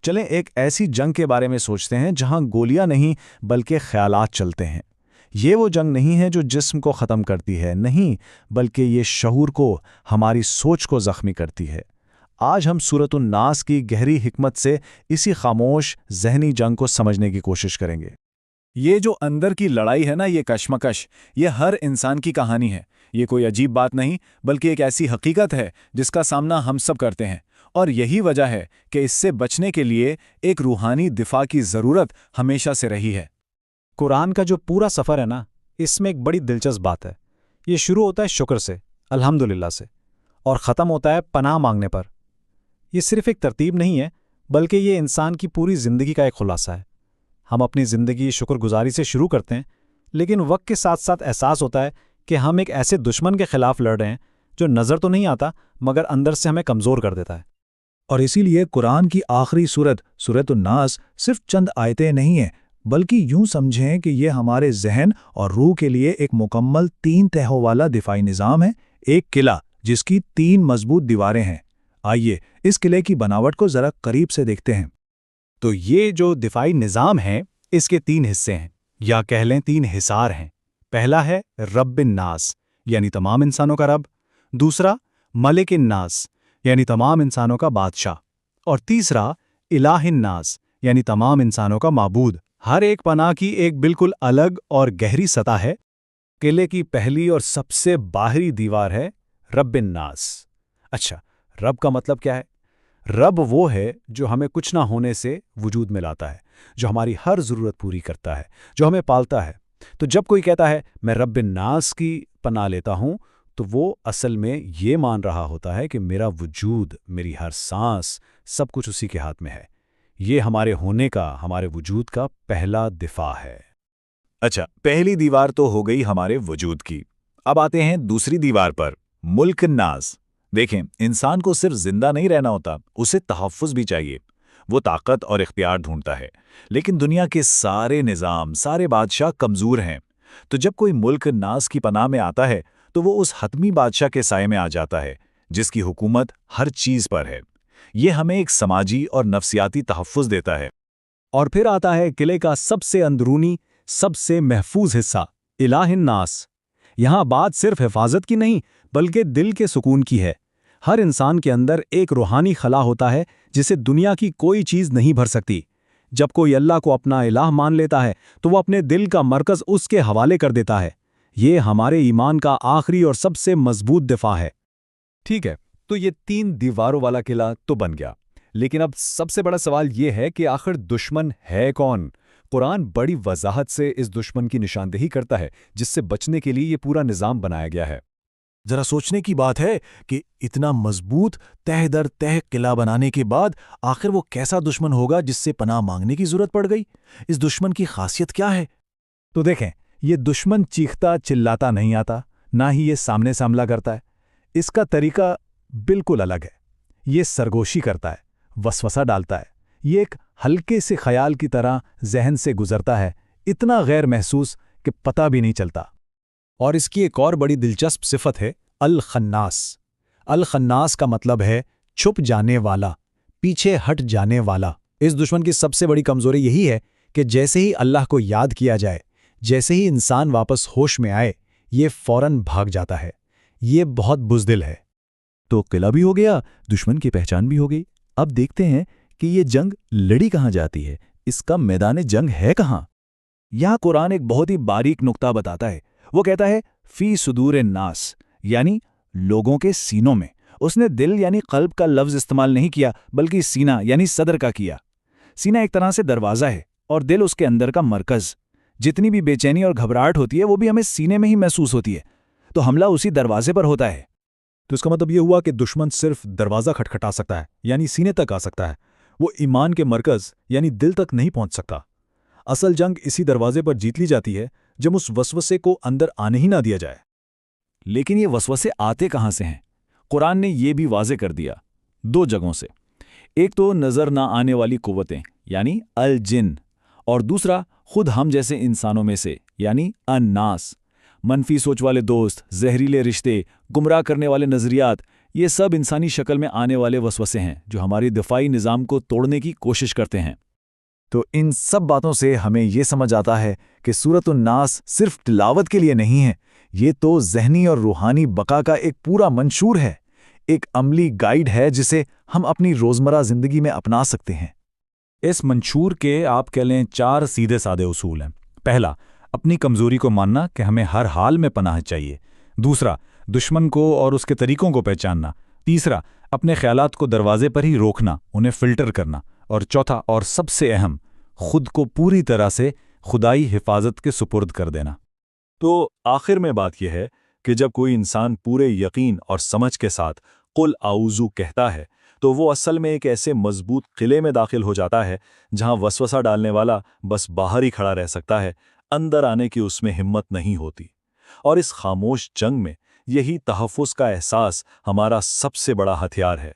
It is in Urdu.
چلیں ایک ایسی جنگ کے بارے میں سوچتے ہیں جہاں گولیاں نہیں بلکہ خیالات چلتے ہیں۔ یہ وہ جنگ نہیں ہے جو جسم کو ختم کرتی ہے، نہیں، بلکہ یہ شعور کو، ہماری سوچ کو زخمی کرتی ہے۔ آج ہم سورۃ الناس کی گہری حکمت سے اسی خاموش ذہنی جنگ کو سمجھنے کی کوشش کریں گے۔ یہ جو اندر کی لڑائی ہے نا، یہ کشمکش، یہ ہر انسان کی کہانی ہے۔ یہ کوئی عجیب بات نہیں، بلکہ ایک ایسی حقیقت ہے جس کا سامنا ہم سب کرتے ہیں، اور یہی وجہ ہے کہ اس سے بچنے کے لیے ایک روحانی دفاع کی ضرورت ہمیشہ سے رہی ہے۔ قرآن کا جو پورا سفر ہے نا، اس میں ایک بڑی دلچسپ بات ہے۔ یہ شروع ہوتا ہے شکر سے، الحمدللہ سے، اور ختم ہوتا ہے پناہ مانگنے پر۔ یہ صرف ایک ترتیب نہیں ہے، بلکہ یہ انسان کی پوری زندگی کا ایک خلاصہ ہے۔ ہم اپنی زندگی شکر گزاری سے شروع کرتے ہیں، لیکن وقت کے ساتھ ساتھ احساس ہوتا ہے کہ ہم ایک ایسے دشمن کے خلاف لڑ رہے ہیں جو نظر تو نہیں آتا مگر اندر سے ہمیں کمزور کر دیتا ہے۔ اور اسی لیے قرآن کی آخری سورۃ الناس صرف چند آیتیں نہیں ہیں، بلکہ یوں سمجھیں کہ یہ ہمارے ذہن اور روح کے لیے ایک مکمل 3 تہوں والا دفاعی نظام ہے، ایک قلعہ جس کی 3 مضبوط دیواریں ہیں۔ آئیے اس قلعے کی بناوٹ کو ذرا قریب سے دیکھتے ہیں۔ تو یہ جو دفاعی نظام ہے، اس کے 3 حصے ہیں، یا کہہ لیں 3 حصار ہیں۔ پہلا ہے رب الناس، یعنی تمام انسانوں کا رب۔ دوسرا ملک الناس، یعنی تمام انسانوں کا بادشاہ۔ اور تیسرا الہ الناس، یعنی تمام انسانوں کا معبود۔ ہر ایک پناہ کی ایک بالکل الگ اور گہری سطح ہے۔ قلعے کی پہلی اور سب سے باہری دیوار ہے رب الناس۔ اچھا، رب کا مطلب کیا ہے؟ رب وہ ہے جو ہمیں کچھ نہ ہونے سے وجود میں لاتا ہے، جو ہماری ہر ضرورت پوری کرتا ہے، جو ہمیں پالتا ہے۔ تو جب کوئی کہتا ہے میں رب الناس کی پناہ لیتا ہوں، تو وہ اصل میں یہ مان رہا ہوتا ہے کہ میرا وجود، میری ہر سانس، سب کچھ اسی کے ہاتھ میں ہے۔ یہ ہمارے ہونے کا، ہمارے وجود کا پہلا دفاع ہے۔ اچھا، پہلی دیوار تو ہو گئی ہمارے وجود کی۔ اب آتے ہیں دوسری دیوار پر، ملک الناس۔ دیکھیں، انسان کو صرف زندہ نہیں رہنا ہوتا، اسے تحفظ بھی چاہیے۔ وہ طاقت اور اختیار ڈھونڈتا ہے، لیکن دنیا کے سارے نظام، سارے بادشاہ کمزور ہیں۔ تو جب کوئی ملک الناس کی پناہ میں آتا ہے تو وہ اس حتمی بادشاہ کے سائے میں آ جاتا ہے جس کی حکومت ہر چیز پر ہے۔ یہ ہمیں ایک سماجی اور نفسیاتی تحفظ دیتا ہے۔ اور پھر آتا ہے قلعے کا سب سے اندرونی، سب سے محفوظ حصہ، الہ الناس۔ یہاں بات صرف حفاظت کی نہیں، بلکہ دل کے سکون کی ہے۔ ہر انسان کے اندر ایک روحانی خلا ہوتا ہے جسے دنیا کی کوئی چیز نہیں بھر سکتی۔ جب کوئی اللہ کو اپنا الہ مان لیتا ہے تو وہ اپنے دل کا مرکز اس کے حوالے کر دیتا ہے۔ یہ ہمارے ایمان کا آخری اور سب سے مضبوط دفاع ہے۔ ٹھیک ہے، تو یہ 3 دیواروں والا قلعہ تو بن گیا، لیکن اب سب سے بڑا سوال یہ ہے کہ آخر دشمن ہے کون؟ قرآن بڑی وضاحت سے اس دشمن کی نشاندہی کرتا ہے جس سے بچنے کے لیے یہ پورا نظام بنایا گیا ہے۔ ذرا سوچنے کی بات ہے کہ اتنا مضبوط تہ در تہ قلعہ بنانے کے بعد آخر وہ کیسا دشمن ہوگا جس سے پناہ مانگنے کی ضرورت پڑ گئی؟ اس دشمن کی خاصیت کیا ہے؟ تو دیکھیں، یہ دشمن چیختا چلاتا نہیں آتا، نہ ہی یہ سامنے سے حملہ کرتا ہے۔ اس کا طریقہ بالکل الگ ہے۔ یہ سرگوشی کرتا ہے، وسوسہ ڈالتا ہے۔ یہ ایک ہلکے سے خیال کی طرح ذہن سے گزرتا ہے، اتنا غیر محسوس کہ پتہ بھی نہیں چلتا۔ اور اس کی ایک اور بڑی دلچسپ صفت ہے الخناس۔ الخناس کا مطلب ہے چھپ جانے والا، پیچھے ہٹ جانے والا۔ اس دشمن کی سب سے بڑی کمزوری یہی ہے کہ جیسے ہی اللہ کو یاد کیا جائے، جیسے ہی انسان واپس ہوش میں آئے، یہ فوراً بھاگ جاتا ہے۔ یہ بہت بزدل ہے۔ تو قلعہ بھی ہو گیا، دشمن کی پہچان بھی ہو گئی۔ اب دیکھتے ہیں کہ یہ جنگ لڑی کہاں جاتی ہے، اس کا میدان جنگ ہے کہاں؟ یہاں قرآن ایک بہت ہی باریک نقطہ بتاتا ہے۔ وہ کہتا ہے فی صدور الناس، یعنی لوگوں کے سینوں میں۔ اس نے دل یعنی قلب کا لفظ استعمال نہیں کیا، بلکہ سینہ یعنی صدر کا کیا۔ سینہ ایک طرح سے دروازہ ہے اور دل اس کے اندر کا مرکز۔ جتنی بھی بے چینی اور گھبراہٹ ہوتی ہے وہ بھی ہمیں سینے میں ہی محسوس ہوتی ہے، تو حملہ اسی دروازے پر ہوتا ہے۔ تو اس کا مطلب یہ ہوا کہ دشمن صرف دروازہ کھٹکھٹا سکتا ہے، یعنی سینے تک آ سکتا ہے۔ وہ ایمان کے مرکز یعنی دل تک نہیں پہنچ سکتا۔ اصل جنگ اسی دروازے پر جیت لی جاتی ہے جب اس وسوسے کو اندر آنے ہی نہ دیا جائے۔ لیکن یہ وسوسے آتے کہاں سے ہیں؟ قرآن نے یہ بھی واضح کر دیا، 2 جگہوں سے۔ ایک تو نظر نہ آنے والی قوتیں یعنی الجن، اور دوسرا خود ہم جیسے انسانوں میں سے یعنی الناس۔ منفی سوچ والے دوست، زہریلے رشتے، گمراہ کرنے والے نظریات، یہ سب انسانی شکل میں آنے والے وسوسے ہیں جو ہماری دفاعی نظام کو توڑنے کی کوشش کرتے ہیں۔ تو ان سب باتوں سے ہمیں یہ سمجھ آتا ہے کہ سورۃ الناس صرف تلاوت کے لیے نہیں ہے، یہ تو ذہنی اور روحانی بقا کا ایک پورا منشور ہے، ایک عملی گائیڈ ہے جسے ہم اپنی روزمرہ زندگی میں اپنا سکتے ہیں۔ اس منشور کے آپ کہہ لیں 4 سیدھے سادے اصول ہیں۔ پہلا، اپنی کمزوری کو ماننا کہ ہمیں ہر حال میں پناہ چاہیے۔ دوسرا، دشمن کو اور اس کے طریقوں کو پہچاننا۔ تیسرا، اپنے خیالات کو دروازے پر ہی روکنا، انہیں فلٹر کرنا۔ اور چوتھا اور سب سے اہم، خود کو پوری طرح سے خدائی حفاظت کے سپرد کر دینا۔ تو آخر میں بات یہ ہے کہ جب کوئی انسان پورے یقین اور سمجھ کے ساتھ قل اعوذ کہتا ہے تو وہ اصل میں ایک ایسے مضبوط قلعے میں داخل ہو جاتا ہے جہاں وسوسہ ڈالنے والا بس باہر ہی کھڑا رہ سکتا ہے، اندر آنے کی اس میں ہمت نہیں ہوتی۔ اور اس خاموش جنگ میں یہی تحفظ کا احساس ہمارا سب سے بڑا ہتھیار ہے۔